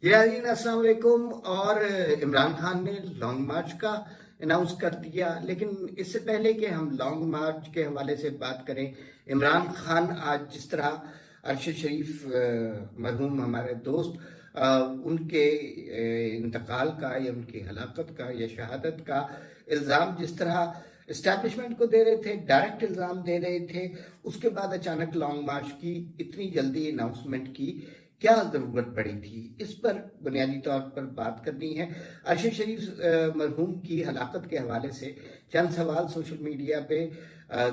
यारीन अस्सलाम वालेकुम। और इमरान खान ने लॉन्ग मार्च का अनाउंस कर दिया, लेकिन इससे पहले कि हम लॉन्ग मार्च के हवाले से बात करें, इमरान खान आज जिस तरह अरशद शरीफ मरहूम हमारे दोस्त उनके इंतकाल का या उनकी हलाकत का या शहादत का इल्ज़ाम जिस तरह इस्टेब्लिशमेंट को दे रहे थे, डायरेक्ट इल्ज़ाम दे रहे थे, उसके बाद अचानक लॉन्ग मार्च की इतनी जल्दी अनाउंसमेंट की क्या जरूरत पड़ी थी, इस पर बुनियादी तौर पर बात करनी है। अरशद शरीफ मरहूम की हलाकत के हवाले से चंद सवाल सोशल मीडिया पे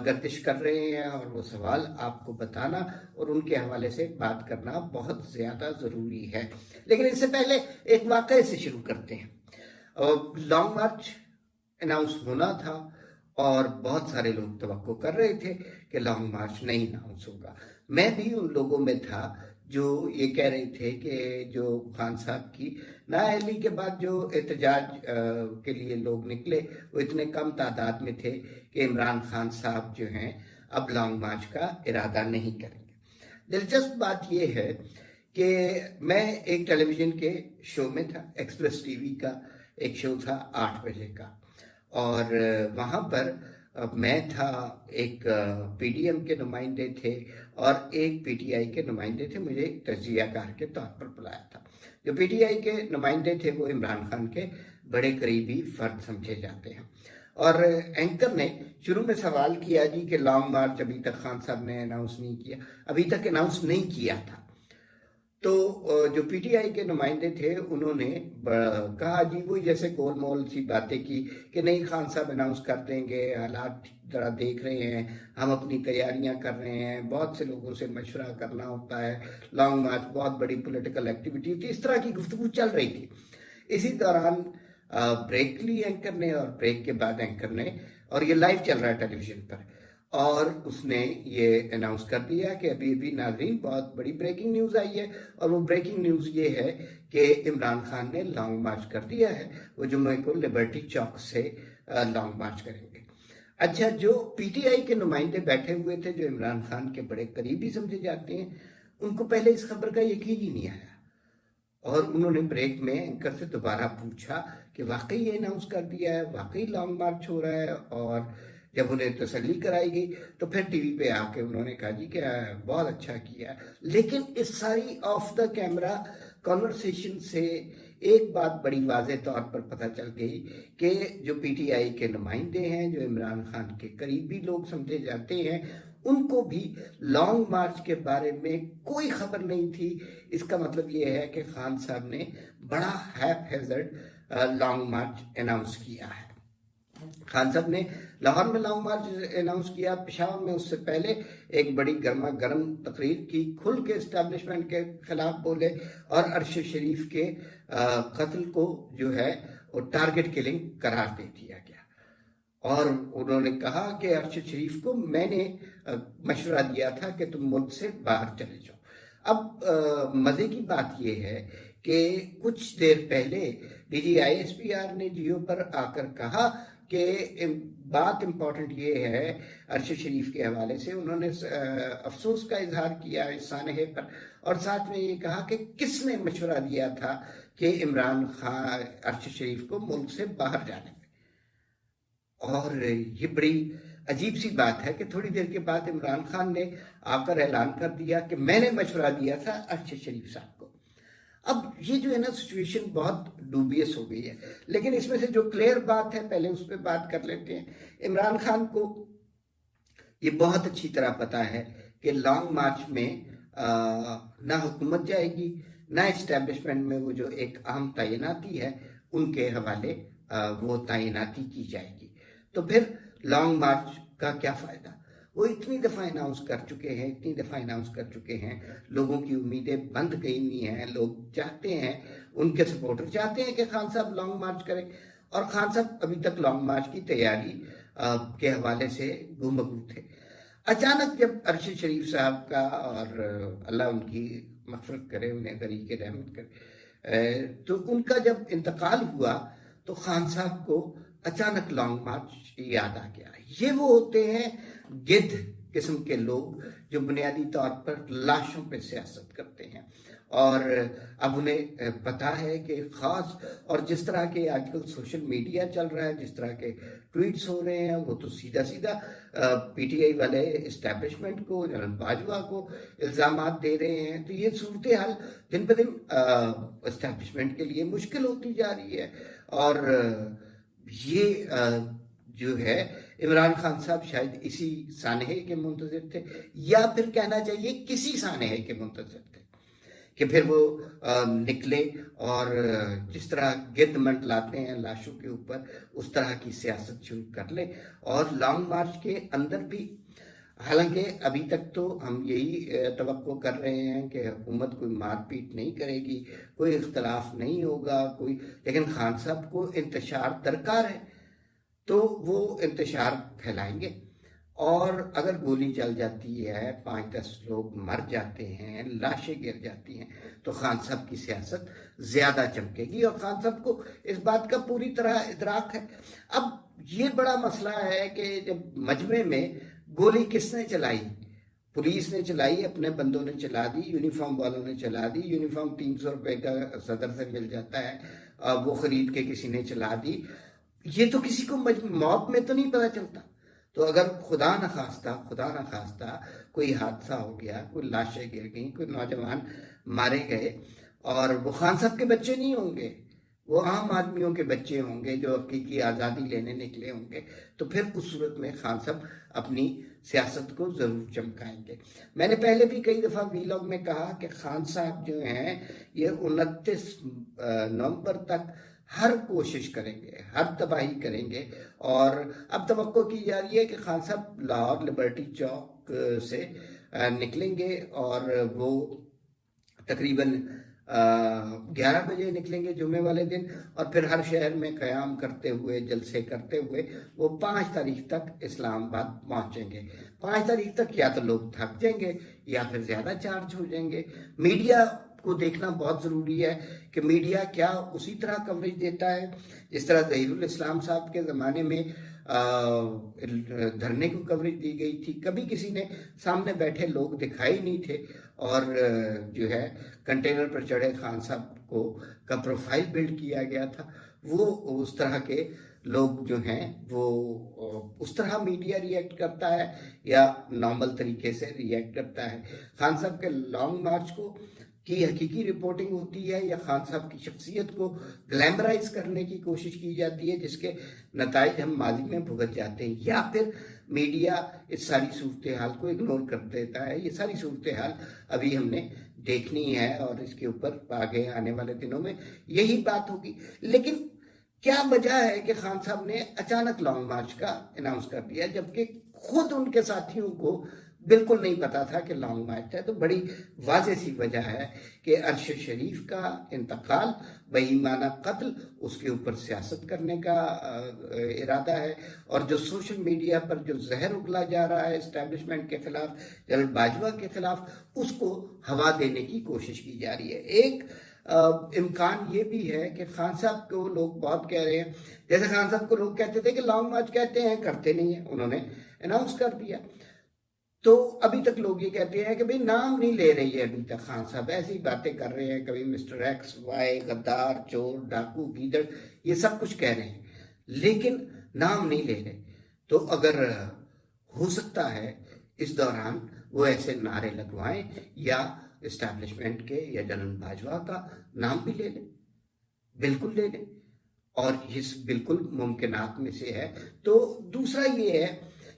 गर्दिश कर रहे हैं और वो सवाल आपको बताना और उनके हवाले से बात करना बहुत ज़्यादा ज़रूरी है। लेकिन इससे पहले एक वाक़ये से शुरू करते हैं। लॉन्ग मार्च अनाउंस होना था और बहुत सारे लोग तवक्को कर रहे थे कि लॉन्ग मार्च नहीं अनाउंस होगा। मैं भी उन लोगों में था जो ये कह रहे थे कि जो खान साहब की नाअहली के बाद जो एहतजाज के लिए लोग निकले वो इतने कम तादाद में थे कि इमरान खान साहब जो हैं अब लॉन्ग मार्च का इरादा नहीं करेंगे। दिलचस्प बात यह है कि मैं एक टेलीविज़न के शो में था, एक्सप्रेस टीवी का एक शो था 8 बजे का, और वहाँ पर मैं था, एक पीडीएम के नुमाइंदे थे और एक पीटीआई के नुमाइंदे थे। मुझे तजियाकार के तौर पर बुलाया था। जो पीटीआई के नुमाइंदे थे वो इमरान खान के बड़े करीबी फर्द समझे जाते हैं। और एंकर ने शुरू में सवाल किया जी कि लॉन्ग मार्च अभी तक खान साहब ने अनाउंस नहीं किया, अभी तक अनाउंस नहीं किया था। तो जो पीटीआई के नुमाइंदे थे उन्होंने कहा जी वही जैसे गोल मोल सी बातें की कि नहीं, खान साहब अनाउंस कर देंगे, हालात जरा देख रहे हैं, हम अपनी तैयारियां कर रहे हैं, बहुत से लोगों से मशवरा करना होता है, लॉन्ग मार्च बहुत बड़ी पॉलिटिकल एक्टिविटी होती है। इस तरह की गुफ्तगू चल रही थी। इसी दौरान ब्रेक ली एंकर ने, और ब्रेक के बाद एंकर ने, और ये लाइव चल रहा है टेलीविजन पर, और उसने ये अनाउंस कर दिया कि अभी अभी नाज़रीन बहुत बड़ी ब्रेकिंग न्यूज़ आई है। और वो ब्रेकिंग न्यूज़ ये है कि इमरान खान ने लॉन्ग मार्च कर दिया है, वो जुम्मे को लिबर्टी चौक से लॉन्ग मार्च करेंगे। अच्छा, जो पीटीआई के नुमाइंदे बैठे हुए थे जो इमरान खान के बड़े करीबी समझे जाते हैं, उनको पहले इस खबर का यकीन ही नहीं आया, और उन्होंने ब्रेक में एंकर से दोबारा पूछा कि वाकई ये अनाउंस कर दिया है, वाकई लॉन्ग मार्च हो रहा है। और जब उन्हें तसल्ली कराई गई तो फिर टीवी पे आके उन्होंने कहा जी कि बहुत अच्छा किया। लेकिन इस सारी ऑफ द कैमरा कॉन्वर्सेशन से एक बात बड़ी वाज़ेह तौर पर पता चल गई कि जो पीटीआई के नुमाइंदे हैं, जो इमरान खान के करीबी लोग समझे जाते हैं, उनको भी लॉन्ग मार्च के बारे में कोई खबर नहीं थी। इसका मतलब ये है कि खान साहब ने बड़ा हैज़र्ड लॉन्ग मार्च अनाउंस किया है। खान साहब ने लाहौर में लॉन्ग मार्च अनाउंस किया, पेशावर में उससे पहले एक बड़ी गर्मा गर्म तकरीर की, खुल के इस्टेब्लिशमेंट के खिलाफ बोले और अरशद शरीफ के कत्ल को जो है वो टारगेट किलिंग करार दे दिया गया। और उन्होंने कहा कि अरशद शरीफ को मैंने मशवरा दिया था कि तुम मुल्क से बाहर चले जाओ। अब मजे की बात यह है कि कुछ देर पहले डीजी आईएसपीआर ने जियो पर आकर कहा कि बात इम्पोर्टेंट ये है, अरशद शरीफ के हवाले से उन्होंने अफसोस का इजहार किया इस सानहे पर, और साथ में ये कहा कि किसने मशवरा दिया था कि इमरान खान अरशद शरीफ को मुल्क से बाहर जाने में। और ये बड़ी अजीब सी बात है कि थोड़ी देर के बाद इमरान खान ने आकर ऐलान कर दिया कि मैंने मशवरा दिया था अरशद शरीफ साहब को। अब ये जो है ना, सिचुएशन बहुत डूबियस हो गई है। लेकिन इसमें से जो क्लियर बात है पहले उस पर बात कर लेते हैं। इमरान खान को ये बहुत अच्छी तरह पता है कि लॉन्ग मार्च में ना हुकूमत जाएगी, ना इस्टेब्लिशमेंट में वो जो एक अहम तैनाती है उनके हवाले वो तैनाती की जाएगी। तो फिर लॉन्ग मार्च का क्या फ़ायदा? वो इतनी दफ़ा अनाउंस कर चुके हैं, इतनी दफ़ा अनाउंस कर चुके हैं, लोगों की उम्मीदें बंद गई नहीं हैं। लोग चाहते हैं, उनके सपोर्टर चाहते हैं कि खान साहब लॉन्ग मार्च करें, और खान साहब अभी तक लॉन्ग मार्च की तैयारी के हवाले से गुमगू थे। अचानक जब अरशद शरीफ साहब का, और अल्लाह उनकी मग़फ़िरत करे, उन्हें गरीब के रहमत करे, तो उनका जब इंतकाल हुआ तो खान साहब को अचानक लॉन्ग मार्च याद आ गया। ये वो होते हैं गिद्ध किस्म के लोग जो बुनियादी तौर पर लाशों पे सियासत करते हैं और अब उन्हें पता है कि खास, और जिस तरह के आजकल सोशल मीडिया चल रहा है, जिस तरह के ट्वीट्स हो रहे हैं, वो तो सीधा सीधा पीटीआई वाले इस्टेब्लिशमेंट को, जनरल बाजवा को इल्ज़ामात दे रहे हैं। तो ये सूरत हाल दिन ब दिन इस्टेब्लिशमेंट के लिए मुश्किल होती जा रही है। और ये जो है, इमरान खान साहब शायद इसी सानहे के मुंतज़िर थे, या फिर कहना चाहिए किसी सानहे के मुंतज़िर थे कि फिर वो निकले और जिस तरह गिद्ध मंडलाते हैं लाशों के ऊपर, उस तरह की सियासत शुरू कर ले। और लॉन्ग मार्च के अंदर भी, हालांकि अभी तक तो हम यही तवक्को कर रहे हैं कि हुकूमत कोई मारपीट नहीं करेगी, कोई इख्तलाफ नहीं होगा, लेकिन खान साहब को इंतशार दरकार है, तो वो इंतशार फैलाएंगे। और अगर गोली चल जाती है, 5-10 लोग मर जाते हैं, लाशें गिर जाती हैं, तो खान साहब की सियासत ज्यादा चमकेगी। और खान साहब को इस बात का पूरी तरह इदराक है। अब ये बड़ा मसला है कि जब मजमे में गोली किसने चलाई, पुलिस ने चलाई, अपने बंदों ने चला दी, यूनिफॉर्म वालों ने चला दी। यूनिफॉर्म 300 रुपए का सदर से मिल जाता है, वो खरीद के किसी ने चला दी। ये तो किसी को मौत में तो नहीं पता चलता। तो अगर खुदा न खास्ता कोई हादसा हो गया, कोई लाशें गिर गई, कोई नौजवान मारे गए, और वो खान साहब के बच्चे नहीं होंगे, वो आम आदमियों के बच्चे होंगे जो हकीकी आज़ादी लेने निकले होंगे, तो फिर उस सूरत में खान साहब अपनी सियासत को ज़रूर चमकाएंगे। मैंने पहले भी कई दफ़ा वीलॉग में कहा कि खान साहब जो हैं, ये 29 नवंबर तक हर कोशिश करेंगे, हर तबाही करेंगे। और अब तवक्को की जा रही है कि खान साहब लाहौर लिबर्टी चौक से निकलेंगे, और वो तकरीबन 11 बजे निकलेंगे जुमे वाले दिन, और फिर हर शहर में क़याम करते हुए, जलसे करते हुए वो 5 तारीख तक इस्लामाबाद पहुंचेंगे। 5 तारीख तक या तो लोग थक जाएंगे या फिर ज़्यादा चार्ज हो जाएंगे। मीडिया को देखना बहुत ज़रूरी है कि मीडिया क्या उसी तरह कवरेज देता है जिस तरह ज़हीरुल इस्लाम साहब के ज़माने में धरने को कवरेज दी गई थी। कभी किसी ने सामने बैठे लोग दिखाई नहीं थे, और जो है कंटेनर पर चढ़े खान साहब को का प्रोफाइल बिल्ड किया गया था। वो उस तरह के लोग जो हैं, वो उस तरह मीडिया रिएक्ट करता है या नॉर्मल तरीके से रिएक्ट करता है। खान साहब के लॉन्ग मार्च को की हकीकी रिपोर्टिंग होती है, या खान साहब की शख्सियत को ग्लैमराइज करने की कोशिश की जाती है जिसके नताइज हम माजी में भुगत जाते हैं, या फिर मीडिया इस सारी सूरत हाल को इग्नोर कर देता है। ये सारी सूरत हाल अभी हमने देखनी है, और इसके ऊपर आगे आने वाले दिनों में यही बात होगी। लेकिन क्या वजह है कि खान साहब ने अचानक लॉन्ग मार्च का अनाउंस कर दिया, जबकि खुद उनके साथियों को बिल्कुल नहीं पता था कि लॉन्ग मार्च है? तो बड़ी वाज़ेह सी वजह है कि अरशद शरीफ का इंतकाल, बेईमाना कत्ल, उसके ऊपर सियासत करने का इरादा है। और जो सोशल मीडिया पर जो जहर उगला जा रहा है इस्टेब्लिशमेंट के खिलाफ, जनरल बाजवा के खिलाफ, उसको हवा देने की कोशिश की जा रही है। एक इम्कान ये भी है कि खान साहब को लोग बहुत कह रहे हैं, जैसे खान साहब को लोग कहते थे कि लॉन्ग मार्च कहते हैं, करते नहीं है, उन्होंने अनाउंस कर दिया। तो अभी तक लोग ये कहते हैं कि भाई नाम नहीं ले रही है अभी तक खान साहब, ऐसी बातें कर रहे हैं, कभी मिस्टर एक्स वाई, गद्दार, चोर, डाकू, गीदड़, ये सब कुछ कह रहे हैं, लेकिन नाम नहीं ले रहे। तो अगर हो सकता है इस दौरान वो ऐसे नारे लगवाएं, या इस्टेब्लिशमेंट के या जनरल बाजवा का नाम भी ले लें, बिल्कुल ले लें, और इस बिल्कुल मुमकिनात में से है। तो दूसरा ये है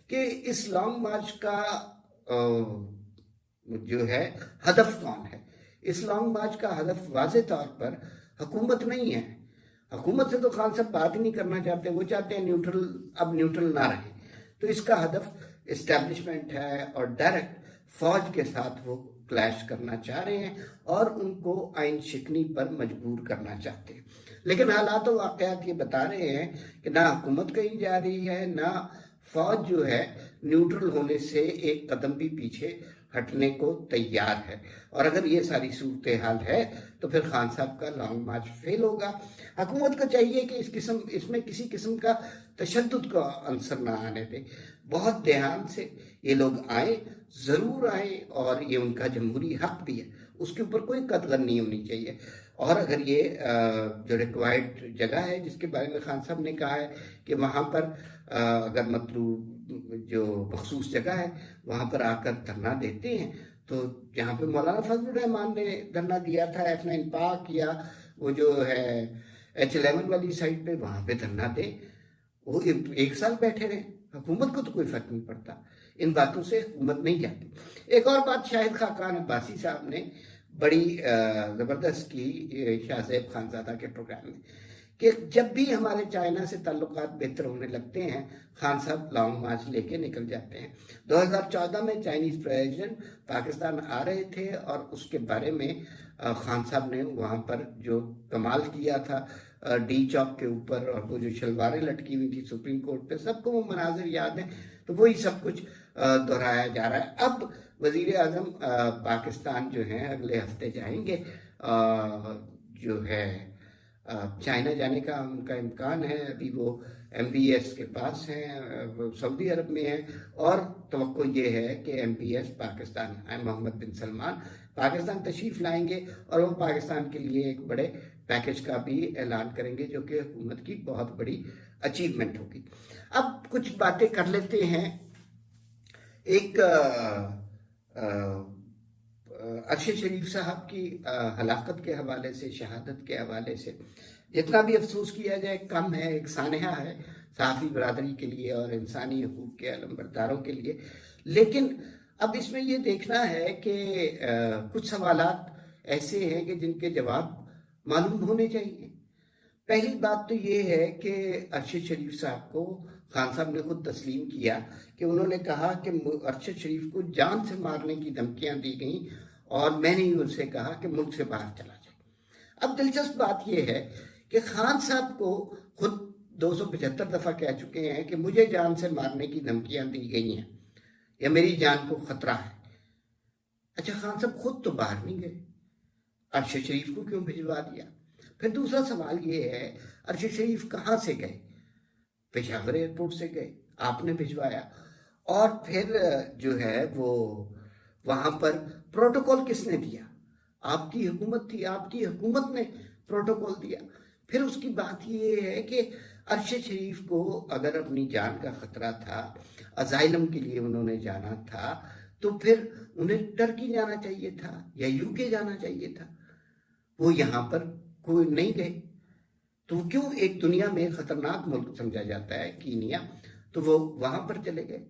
कि इस लॉन्ग मार्च का जो है हदफ कौन है। इस लॉन्ग मार्च का हदफ वाज़े तौर पर हुकूमत नहीं है। हुकूमत से तो खान साहब बात ही नहीं करना चाहते, वो चाहते हैं न्यूट्रल, अब न्यूट्रल ना रहे। तो इसका हदफ इस्टेब्लिशमेंट है, और डायरेक्ट फौज के साथ वो क्लैश करना चाह रहे हैं और उनको आइन शिकनी पर मजबूर करना चाहते हैं। लेकिन हालात और वाक़यात ये बता रहे हैं कि ना हुकूमत कहीं जा रही है, ना फौज जो है न्यूट्रल होने से एक कदम भी पीछे हटने को तैयार है। और अगर ये सारी सूरत हाल है तो फिर खान साहब का लॉन्ग मार्च फेल होगा। हुकूमत को चाहिए कि इसमें किसी किस्म का तशद्दुद का अंसर ना आने दे। बहुत ध्यान से ये लोग आए, ज़रूर आए, और ये उनका जमहूरी हक भी है, उसके ऊपर कोई कतगन नहीं होनी चाहिए। और अगर ये जो रिक्वायर्ड जगह है जिसके बारे में खान साहब ने कहा है कि वहाँ पर अगर मतलब जो मखसूस जगह है वहाँ पर आकर धरना देते हैं, तो जहाँ पे मौलाना फजलुर रहमान ने धरना दिया था F9 पार्क या वो जो है H11 वाली साइड पे, वहाँ पे धरना दे, वो 1 साल बैठे रहे, हुकूमत को तो कोई फर्क नहीं पड़ता। इन बातों से हुकूमत नहीं जाती। एक और बात शाहिद खाकान अब्बासी साहब ने बड़ी ज़बरदस्त की शाहज़ैब खानज़ादा के प्रोग्राम में, कि जब भी हमारे चाइना से ताल्लुकात बेहतर होने लगते हैं खान साहब लॉन्ग मार्च लेके निकल जाते हैं। 2014 में चाइनीज़ प्रेसिडेंट पाकिस्तान आ रहे थे और उसके बारे में खान साहब ने वहाँ पर जो कमाल किया था डी चौक के ऊपर, और वो जो शलवारें लटकी हुई थी सुप्रीम कोर्ट पे, सबको वो मनाजिर याद है। तो वही सब कुछ दोहराया जा रहा है। अब वजीर आजम पाकिस्तान जो है अगले हफ्ते जाएंगे, जो है चाइना जाने का उनका इम्कान है। अभी वो MBS के पास हैं, सऊदी अरब में है, और तवक्को ये है कि MBS पाकिस्तान मोहम्मद बिन सलमान पाकिस्तान तशरीफ लाएंगे और वो पाकिस्तान के लिए एक बड़े पैकेज का भी ऐलान करेंगे, जो कि हुकूमत की बहुत बड़ी अचीवमेंट होगी। अब कुछ बातें कर लेते हैं। एक अरशद शरीफ साहब की हलाकत के हवाले से, शहादत के हवाले से जितना भी अफसोस किया जाए कम है। एक सानहा है सहाफ़ी बरादरी के लिए और इंसानी हकूक़ के अलमबरदारों के लिए। लेकिन अब इसमें ये देखना है कि कुछ सवालात ऐसे हैं कि जिनके जवाब मालूम होने चाहिए। पहली बात तो ये है कि अरशद शरीफ साहब को खान साहब ने खुद तस्लीम किया कि उन्होंने कहा कि अरशद शरीफ को जान से मारने की धमकियां दी गई और मैंने ही उनसे कहा कि मुल्क से बाहर चला जाए। अब दिलचस्प बात यह है कि खान साहब को खुद 275 दफ़ा कह चुके हैं कि मुझे जान से मारने की धमकियां दी गई हैं या मेरी जान को खतरा है। अच्छा, खान साहब खुद तो बाहर नहीं गए, अरशद शरीफ को क्यों भिजवा दिया? फिर दूसरा सवाल ये है, अरशद शरीफ कहाँ से गए? पेशावर एयरपोर्ट से गए, आपने भिजवाया। और फिर जो है वो वहाँ पर प्रोटोकॉल किसने दिया? आपकी हुकूमत थी, आपकी हुकूमत ने प्रोटोकॉल दिया। फिर उसकी बात ये है कि अरशद शरीफ को अगर अपनी जान का खतरा था, अजाइलम के लिए उन्होंने जाना था, तो फिर उन्हें टर्की जाना चाहिए था या UK जाना चाहिए था। वो यहाँ पर कोई नहीं गए, तो क्यों एक दुनिया में खतरनाक मुल्क समझा जाता है कीनिया, तो वो वहां पर चले गए।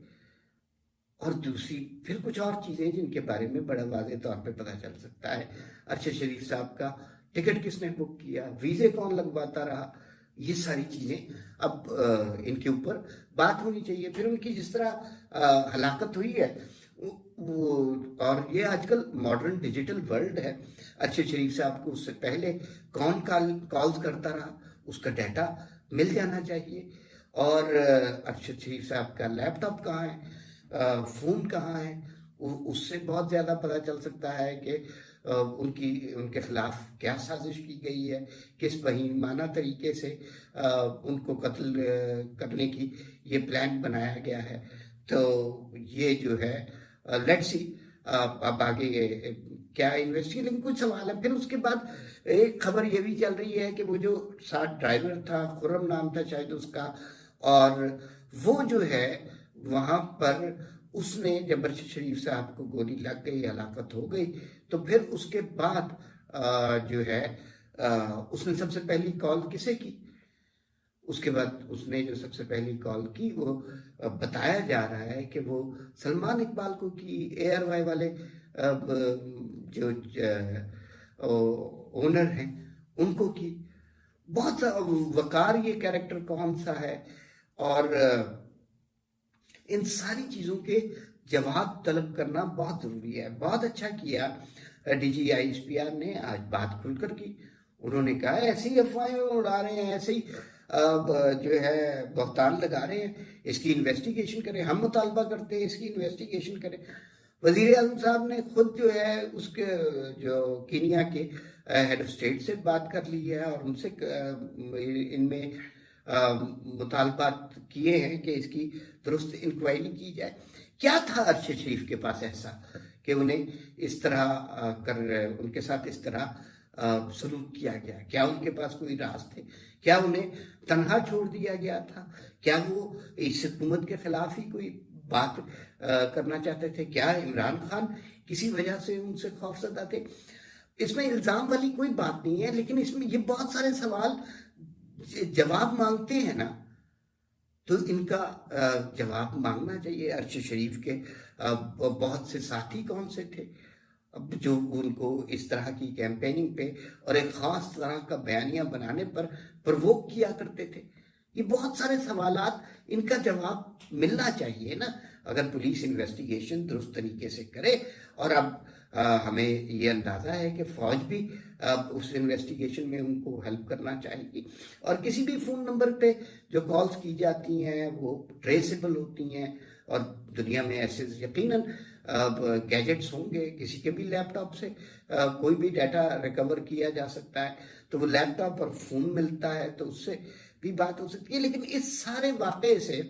और दूसरी फिर कुछ और चीजें जिनके बारे में बड़ा वाज़ेह तौर पे पता चल सकता है। अरशद शरीफ साहब का टिकट किसने बुक किया, वीजे कौन लगवाता रहा, ये सारी चीजें अब इनके ऊपर बात होनी चाहिए। फिर उनकी जिस तरह हलाकत हुई है वो, और ये आजकल मॉडर्न डिजिटल वर्ल्ड है, अरशद शरीफ साहब को उससे पहले कौन कॉल्स करता रहा उसका डाटा मिल जाना चाहिए। और अरशद शरीफ साहब का लैपटॉप कहाँ है, फ़ोन कहाँ है, उससे बहुत ज़्यादा पता चल सकता है कि उनके खिलाफ क्या साजिश की गई है, किस बहीमाना तरीके से उनको कत्ल करने की ये प्लान बनाया गया है। तो ये जो है लेट्स सी अब आगे क्या इन्वेस्टिगेशन कुछ सवाल है। फिर उसके बाद एक खबर ये भी चल रही है कि वो जो साथ ड्राइवर था, खुर्रम नाम था शायद उसका, और वो जो है वहाँ पर उसने जब अरशद शरीफ साहब को गोली लग गई, हलाकत हो गई, तो फिर उसके बाद जो है उसने सबसे पहली कॉल किसे की? उसके बाद उसने जो सबसे पहली कॉल की वो बताया जा रहा है कि वो सलमान इकबाल को की, ARY वाले जो ओनर हैं उनको की। बहुत वकार ये कैरेक्टर कौन सा है, और इन सारी चीज़ों के जवाब तलब करना बहुत ज़रूरी है। बहुत अच्छा किया DG ISPR ने आज बात खुलकर की। उन्होंने कहा ऐसे ही अफवाहें उड़ा रहे हैं, ऐसे ही जो है बहतान लगा रहे हैं, इसकी इन्वेस्टिगेशन करें, हम मुतालबा करते हैं इसकी इन्वेस्टिगेशन करें। वज़ीर आज़म साहब ने खुद जो है उसके जो कीनिया के हेड ऑफ स्टेट से बात कर ली है और उनसे इनमें मुतालबात किए हैं कि इसकी दुरुस्त इंक्वायरी की जाए। क्या था अरशद शरीफ के पास ऐसा कि उन्हें इस तरह कर उनके साथ इस तरह सलूक किया गया? क्या उनके पास कोई राज थे? क्या उन्हें तनहा छोड़ दिया गया था? क्या वो इस हुकूमत के खिलाफ ही कोई बात करना चाहते थे? क्या इमरान खान किसी वजह से उनसे खौफजदा थे? इसमें इल्जाम वाली कोई बात नहीं है, लेकिन इसमें ये बहुत सारे सवाल जवाब मांगते हैं ना, तो इनका जवाब मांगना चाहिए। अरशद शरीफ के बहुत से साथी कौन से थे अब जो उनको इस तरह की कैंपेनिंग पे और एक खास तरह का बयानिया बनाने पर प्रवोक किया करते थे? ये बहुत सारे सवालात, इनका जवाब मिलना चाहिए ना, अगर पुलिस इन्वेस्टिगेशन दुरुस्त तरीके से करे। और अब हमें ये अंदाज़ा है कि फ़ौज भी उस इन्वेस्टिगेशन में उनको हेल्प करना चाहेगी। और किसी भी फ़ोन नंबर पे जो कॉल्स की जाती हैं वो ट्रेसेबल होती हैं, और दुनिया में ऐसे यकीनन गैजेट्स होंगे, किसी के भी लैपटॉप से कोई भी डाटा रिकवर किया जा सकता है, तो वो लैपटॉप और फ़ोन मिलता है तो उससे भी बात हो सकती है। लेकिन इस सारे वाक़े से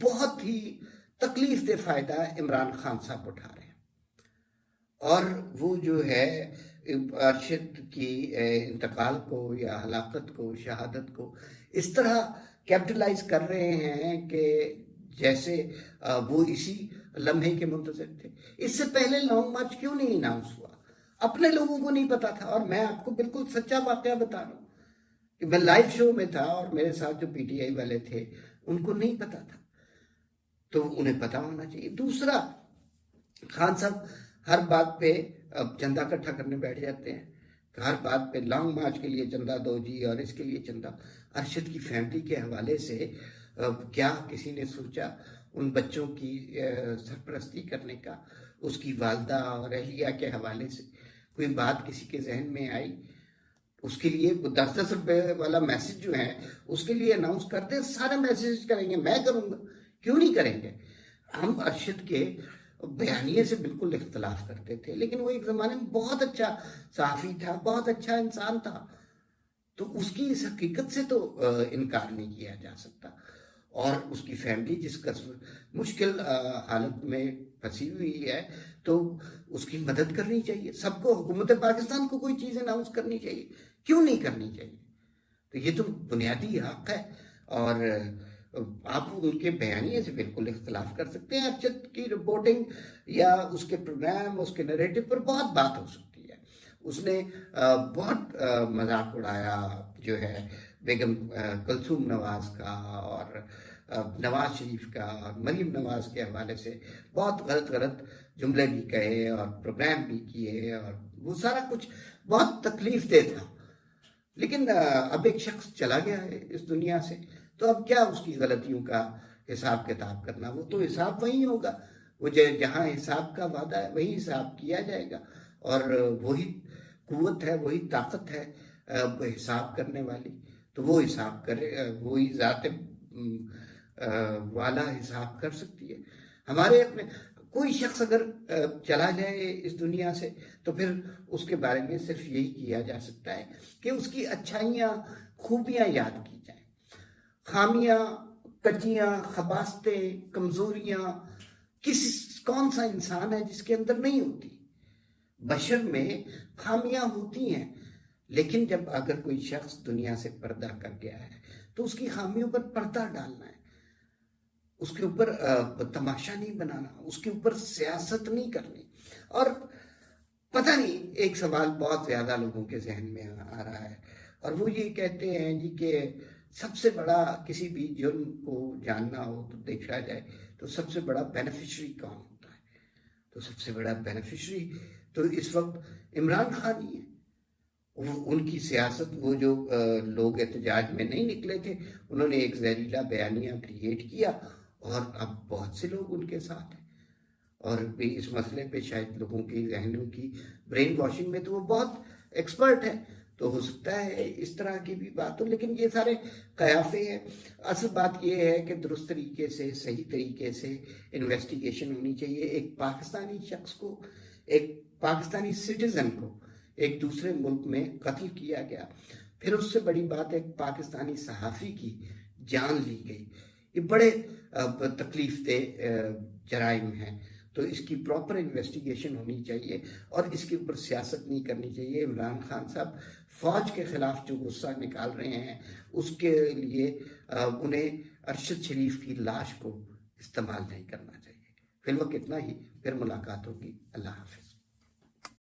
बहुत ही तकलीफ दे फ़ायदा इमरान खान साहब उठा रहे हैं। और वो जो है अरशद की इंतकाल को या हलाकत को, शहादत को इस तरह कैपिटलाइज कर रहे हैं कि जैसे वो इसी लम्हे के मुंतज़िर थे। इससे पहले लॉन्ग मार्च क्यों नहीं अनाउंस हुआ? अपने लोगों को नहीं पता था। और मैं आपको बिल्कुल सच्चा वाक़या बता रहा हूँ कि मैं लाइव शो में था और मेरे साथ जो पीटीआई वाले थे उनको नहीं पता था, तो उन्हें पता होना चाहिए। दूसरा, खान साहब हर बात पे अब चंदा इकट्ठा करने बैठ जाते हैं, हर बात पे लॉन्ग मार्च के लिए चंदा दो जी और इसके लिए चंदा। अरशद की फैमिली के हवाले से क्या किसी ने सोचा उन बच्चों की सरपरस्ती करने का? उसकी वालदा और अहलिया के हवाले से कोई बात किसी के जहन में आई? उसके लिए 10-10 रुपए वाला मैसेज जो है उसके लिए अनाउंस कर दे। सारे मैसेज करेंगे, मैं करूँगा, क्यों नहीं करेंगे? हम अरशद के बयानिए से बिल्कुल इख्तलाफ करते थे, लेकिन वो एक ज़माने में बहुत अच्छा सहाफ़ी था, बहुत अच्छा इंसान था, तो उसकी इस हकीकत से तो इनकार नहीं किया जा सकता। और उसकी फैमिली जिस मुश्किल हालत में फंसी हुई है, तो उसकी मदद करनी चाहिए। सबको, हुकूमत पाकिस्तान को कोई चीज़ अनाउंस करनी चाहिए, क्यों नहीं करनी चाहिए? तो ये तो बुनियादी हक है। और आप उनके बयानिए से बिल्कुल इख्तलाफ कर सकते हैं। अरशद की रिपोर्टिंग या उसके प्रोग्राम, उसके नैरेटिव पर बहुत बात हो सकती है। उसने बहुत मजाक उड़ाया जो है बेगम कुलसूम नवाज का और नवाज शरीफ का और मरीम नवाज के हवाले से बहुत गलत जुमले भी कहे और प्रोग्राम भी किए, और वो सारा कुछ बहुत तकलीफ दे था। लेकिन अब एक शख्स चला गया है इस दुनिया से, तो अब क्या उसकी गलतियों का हिसाब किताब करना? वो तो हिसाब वही होगा, वो जहाँ हिसाब का वादा है वही हिसाब किया जाएगा। और वही कुव्वत है, वही ताकत है हिसाब करने वाली, तो वो हिसाब करे, वही ज़ात वाला हिसाब कर सकती है। हमारे अपने कोई शख्स अगर चला जाए इस दुनिया से, तो फिर उसके बारे में सिर्फ यही किया जा सकता है कि उसकी अच्छाइयाँ, खूबियाँ याद की जाए, खामियाँ, कजियाँ, खबास्तें, कमज़ोरियाँ कौन सा इंसान है जिसके अंदर नहीं होती? बशर में खामियाँ होती हैं, लेकिन जब अगर कोई शख्स दुनिया से पर्दा कर गया है तो उसकी खामियों पर पर्दा डालना है, उसके ऊपर तमाशा नहीं बनाना, उसके ऊपर सियासत नहीं करनी। और पता नहीं, एक सवाल बहुत ज़्यादा लोगों के जहन में आ रहा है, और वो ये कहते हैं जी कि सबसे बड़ा, किसी भी जुर्म को जानना हो तो देखा जाए तो सबसे बड़ा बेनिफिशरी कौन होता है? तो सबसे बड़ा बेनिफिशरी तो इस वक्त इमरान खान ही है। उनकी सियासत, वो जो लोग एहतजाज में नहीं निकले थे, उन्होंने एक जहरीला बयानिया क्रिएट किया और अब बहुत से लोग उनके साथ हैं। और भी इस मसले पे शायद लोगों की जहनों की ब्रेन वॉशिंग में तो वो बहुत एक्सपर्ट है, तो हो सकता है इस तरह की भी बात हो। लेकिन ये सारे कयाफे हैं। असल बात ये है कि दुरुस्त तरीके से, सही तरीके से इन्वेस्टिगेशन होनी चाहिए। एक पाकिस्तानी शख्स को, एक पाकिस्तानी सिटीजन को एक दूसरे मुल्क में कत्ल किया गया, फिर उससे बड़ी बात एक पाकिस्तानी सहाफ़ी की जान ली गई। ये बड़े तकलीफ दे जराइम हैं। तो इसकी प्रॉपर इन्वेस्टिगेशन होनी चाहिए और इसके ऊपर सियासत नहीं करनी चाहिए। इमरान खान साहब फौज के खिलाफ जो गुस्सा निकाल रहे हैं उसके लिए उन्हें अरशद शरीफ की लाश को इस्तेमाल नहीं करना चाहिए। फिलहाल इतना ही, फिर मुलाकात होगी। अल्लाह हाफिज।